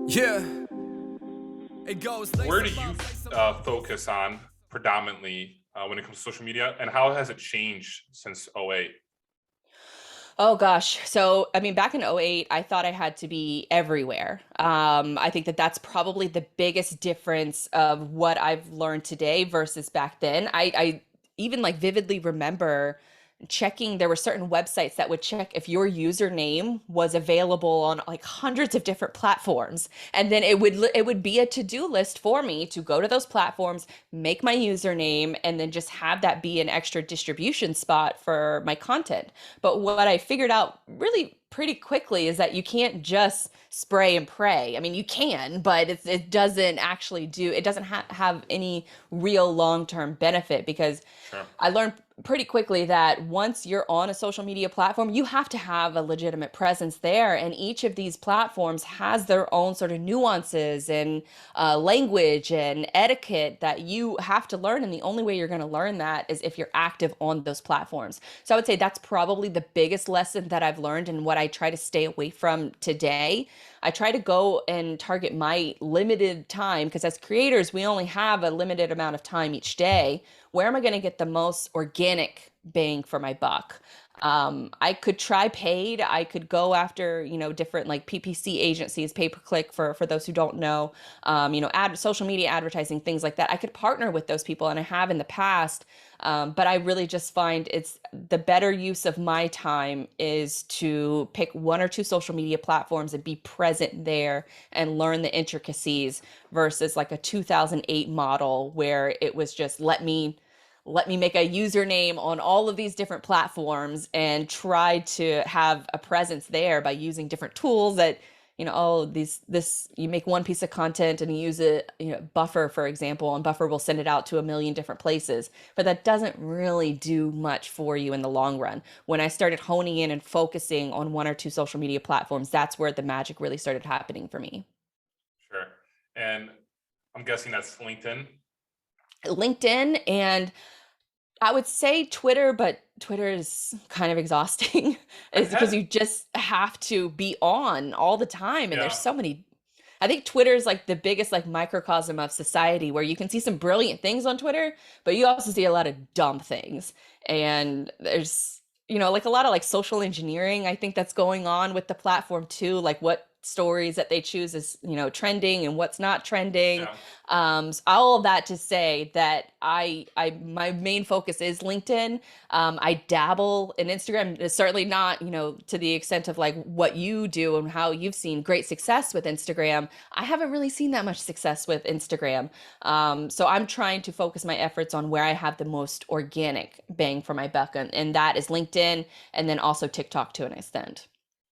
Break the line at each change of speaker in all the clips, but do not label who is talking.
Yeah, it goes.
Where do you focus on predominantly when it comes to social media, and how has it changed since '08?
Oh gosh. So, I mean, back in '08, I thought I had to be everywhere. I think that that's probably the biggest difference of what I've learned today versus back then. I even like vividly remember checking, there were certain websites that would check if your username was available on like hundreds of different platforms, and then it would be a to-do list for me to go to those platforms, make my username, and then just have that be an extra distribution spot for my content. But what I figured out really pretty quickly is that you can't just spray and pray. I mean, you can, but it doesn't actually do, it doesn't have any real long-term benefit, because
Sure.
I learned pretty quickly that once you're on a social media platform, you have to have a legitimate presence there. And each of these platforms has their own sort of nuances and language and etiquette that you have to learn. And the only way you're going to learn that is if you're active on those platforms. So I would say that's probably the biggest lesson that I've learned, and what I try to stay away from today. I try to go and target my limited time, because as creators, we only have a limited amount of time each day. Where am I going to get the most organic bang for my buck? I could try paid. I could go after, different like PPC agencies, pay per click for those who don't know, social media advertising, things like that. I could partner with those people, and I have in the past. But I really just find it's the better use of my time is to pick one or two social media platforms and be present there and learn the intricacies, versus like a 2008 model where it was just let me make a username on all of these different platforms and try to have a presence there by using different tools that, oh, you make one piece of content and you use it, Buffer, for example, and Buffer will send it out to a million different places, but that doesn't really do much for you in the long run. When I started honing in and focusing on one or two social media platforms, that's where the magic really started happening for me.
Sure. And I'm guessing that's LinkedIn.
LinkedIn, and I would say Twitter, but Twitter is kind of exhausting. Is because you just have to be on all the time, and there's
Yeah.
so many. I think Twitter is like the biggest like microcosm of society, where you can see some brilliant things on Twitter, but you also see a lot of dumb things. And there's, like a lot of like social engineering, I think that's going on with the platform too, like what stories that they choose is, trending and what's not trending.
Yeah.
So all of that to say that my main focus is LinkedIn. I dabble in Instagram. It's certainly not, to the extent of like what you do and how you've seen great success with Instagram. I haven't really seen that much success with Instagram. So I'm trying to focus my efforts on where I have the most organic bang for my buck, and that is LinkedIn, and then also TikTok to an extent.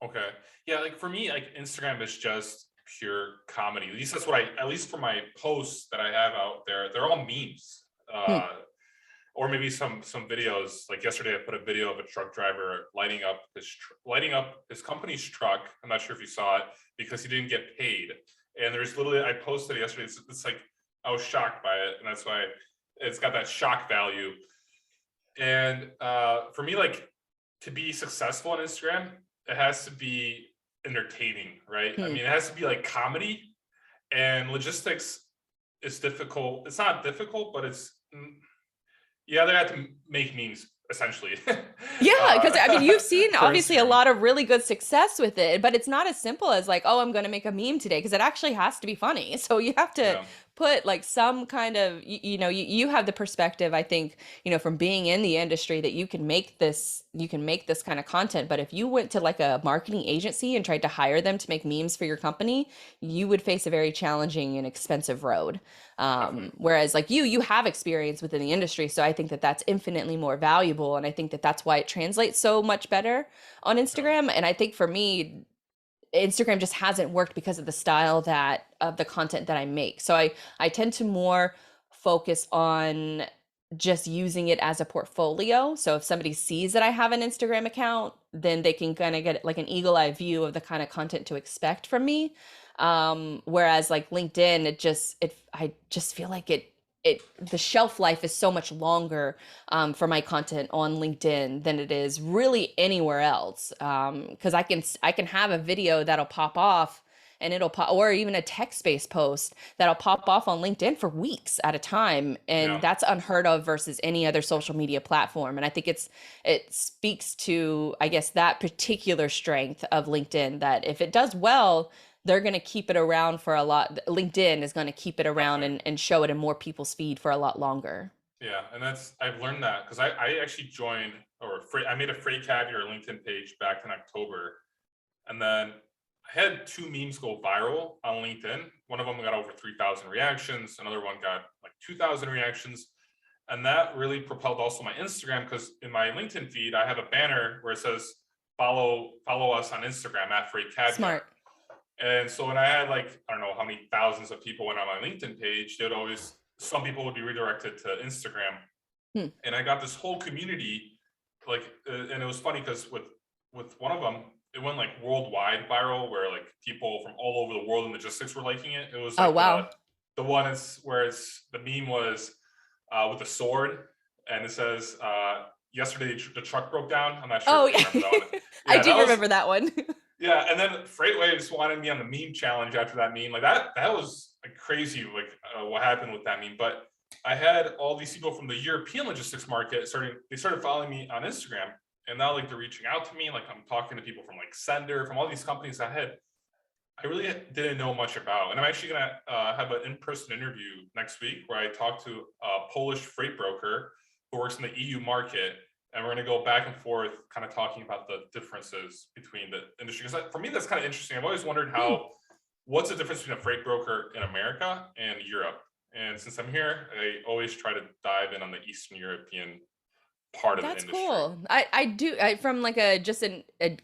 Okay. Yeah, like for me, like Instagram is just pure comedy. At least that's what at least for my posts that I have out there, they're all memes.
Hmm.
Or maybe some videos. Like yesterday, I put a video of a truck driver lighting up his company's truck. I'm not sure if you saw it, because he didn't get paid. And there's literally, I posted it yesterday. It's like I was shocked by it, and that's why it's got that shock value. And for me, like to be successful on Instagram, it has to be entertaining, right? I
Hmm.
mean, it has to be like comedy, and logistics is difficult. It's not difficult, but you either have to make memes essentially.
Yeah, because I mean, you've seen
For
obviously a
Instagram.
lot of really good success with it, but it's not as simple as like, oh, I'm going to make a meme today, because it actually has to be funny. So you have to
Yeah.
put like some kind of, you have the perspective, I think, from being in the industry, that you can make this kind of content. But if you went to like a marketing agency and tried to hire them to make memes for your company, you would face a very challenging and expensive road.
Definitely.
Whereas like you have experience within the industry, so I think that that's infinitely more valuable, and I think that that's why it translates so much better on
Yeah.
Instagram. And I think for me, Instagram just hasn't worked because of the style that of the content that I make. So I tend to more focus on just using it as a portfolio. So if somebody sees that I have an Instagram account, then they can kind of get like an eagle eye view of the kind of content to expect from me. Whereas like LinkedIn, I just feel like the shelf life is so much longer for my content on LinkedIn than it is really anywhere else. Because I can have a video that'll pop off and it'll pop, or even a text-based post that'll pop off on LinkedIn for weeks at a time. And that's unheard of versus any other social media platform. And I think it speaks to, I guess, that particular strength of LinkedIn, that if it does well, they're going to keep it around for a lot. LinkedIn is going to keep it around and show it in more people's feed for a lot longer.
Yeah. And I've learned that because I actually joined, I made a FreightCaviar LinkedIn page back in October. And then I had 2 memes go viral on LinkedIn. One of them got over 3,000 reactions. Another one got like 2,000 reactions. And that really propelled also my Instagram, because in my LinkedIn feed, I have a banner where it says, follow us on Instagram at FreightCaviar.
Smart.
And so when I had like, I don't know how many thousands of people went on my LinkedIn page, some people would be redirected to Instagram. And I got this whole community, and it was funny because with one of them, it went like worldwide viral, where like people from all over the world in logistics were liking it. It was like,
oh, wow.
The one where the meme was with a sword, and it says, yesterday the truck broke down. I'm not sure if you remember that one.
I do remember that one.
Yeah, and then FreightWaves wanted me on the meme challenge after that meme. Like that was like crazy, what happened with that meme. But I had all these people from the European logistics market they started following me on Instagram, and now like they're reaching out to me. Like I'm talking to people from like Sender, from all these companies I really didn't know much about. And I'm actually gonna have an in-person interview next week where I talk to a Polish freight broker who works in the EU market. And we're going to go back and forth, kind of talking about the differences between the industry. Because for me, that's kind of interesting. I've always wondered what's the difference between a freight broker in America and Europe? And since I'm here, I always try to dive in on the Eastern European part of the industry.
That's cool. I do, from like a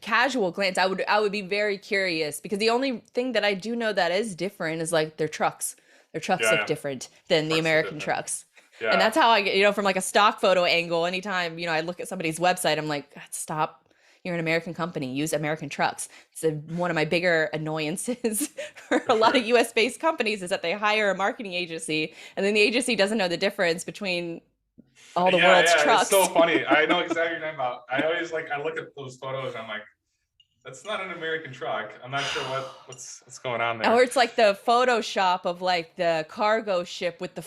casual glance, I would be very curious, because the only thing that I do know that is different is like their trucks. Their trucks look different than the American trucks. Yeah. And that's how I get, from like a stock photo angle, anytime, I look at somebody's website, I'm like, God, stop. You're an American company. Use American trucks. It's one of my bigger annoyances for a lot of US based companies, is that they hire a marketing agency and then the agency doesn't know the difference between all the world's trucks.
It's so funny. I know exactly what you're talking about. I always I look at those photos and I'm like, that's not an American truck. I'm not sure what's going on there.
Or it's like the Photoshop of like the cargo ship with the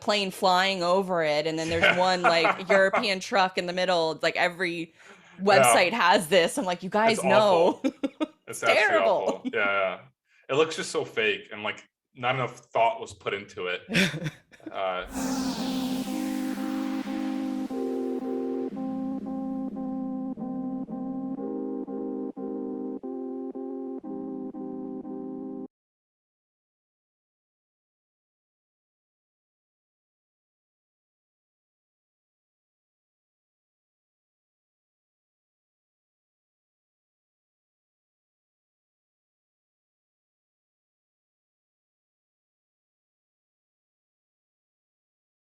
plane flying over it, and then there's one like European truck in the middle. Like every website has this. I'm like, you guys know.
It's
terrible.
Awful. Yeah. It looks just so fake, and like not enough thought was put into it.